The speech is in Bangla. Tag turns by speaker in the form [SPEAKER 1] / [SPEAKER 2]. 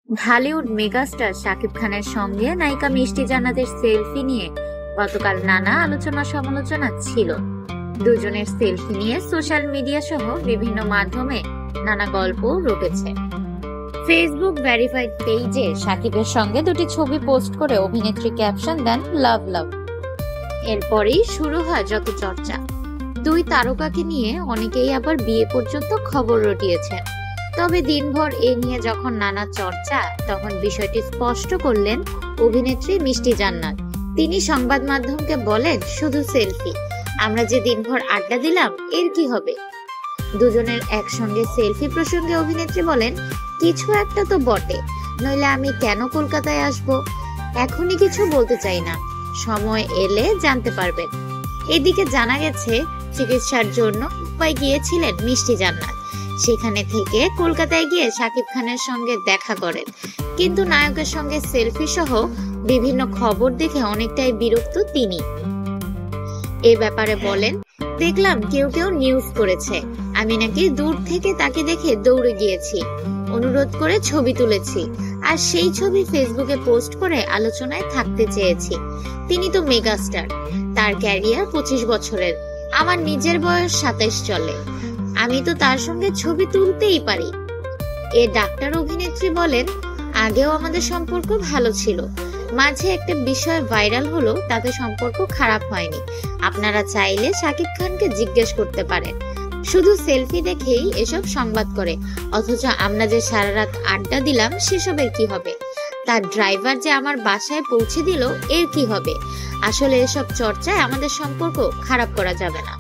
[SPEAKER 1] ঢালিউড মেগাস্টার শাকিব খানের সঙ্গে নায়িকা মিষ্টি জান্নাতের সেলফি নিয়ে গতকাল নানা আলোচনা সমালোচনা ছিল। দুজনের সেলফি নিয়ে সোশ্যাল মিডিয়া সহ বিভিন্ন মাধ্যমে নানা গল্প রটেছে। ফেসবুক ভেরিফাইড পেজে শাকিবের সঙ্গে দুটি ছবি পোস্ট করে অভিনেত্রী ক্যাপশন দেন লাভ লাভ। এরপরই শুরু হয় যত চর্চা। দুই তারকাকে নিয়ে অনেকেই আবার বিয়ে পর্যন্ত খবর রটিয়েছেন। তবে দিনভর এ নিয়ে যখন নানা চর্চা, তখন বিষয়টি স্পষ্ট করলেন অভিনেত্রী মিষ্টি জান্নাত। তিনি সংবাদ মাধ্যমকে বলেন, শুধু সেলফি, আমরা যে দিনভর আড্ডা দিলাম এর কি হবে। দুজনের একসঙ্গে সেলফি প্রসঙ্গে অভিনেত্রী বলেন, কিছু একটা তো বটে, নইলে আমি কেন কলকাতায় আসব। এখনই কিছু বলতে চাই না, সময় এলে জানতে পারবেন। এদিকে জানা গেছে চিকিৎসার জন্য মুম্বাই গিয়েছিলেন মিষ্টি জান্নাত। সেখানে থেকে কলকাতায় গিয়ে শাকিব খানের সঙ্গে দেখা করেন, কিন্তু নায়কের সঙ্গে সেলফি সহ বিভিন্ন খবর দেখে অনেকটাই বিরক্ত তিনি। এ ব্যাপারে বলেন, দেখলাম কেউ কেউ নিউজ করেছে আমি নাকি দূর থেকে তাকে দেখে দৌড়ে গিয়েছি, অনুরোধ করে ছবি তুলেছি, আর সেই ছবি ফেসবুকে পোস্ট করে আলোচনায় থাকতে চেয়েছি। তিনি তো মেগাস্টার, তার ক্যারিয়ার 25 বছরের, আমার নিজের বয়স 27 চলে, আমি তো তার সঙ্গে ছবি তুলতেই পারি। এ ডাক্তার অভিনেত্রী বলেন, আগেও আমাদের সম্পর্ক ভালো ছিল, মাঝে একটা বিষয় ভাইরাল হলো, তাতে সম্পর্ক খারাপ হয়নি। আপনারা চাইলে শাকিব খানকে জিজ্ঞেস করতে পারেন, শুধু সেলফি দেখেই এসব সংবাদ করে, অথচ আমরা যে সারা রাত আড্ডা দিলাম সেসবের কি হবে। তার ড্রাইভার যে আমার বাসায় পৌঁছে দিল এর কি হবে। আসলে এসব চর্চায় আমাদের সম্পর্ক খারাপ করা যাবে না।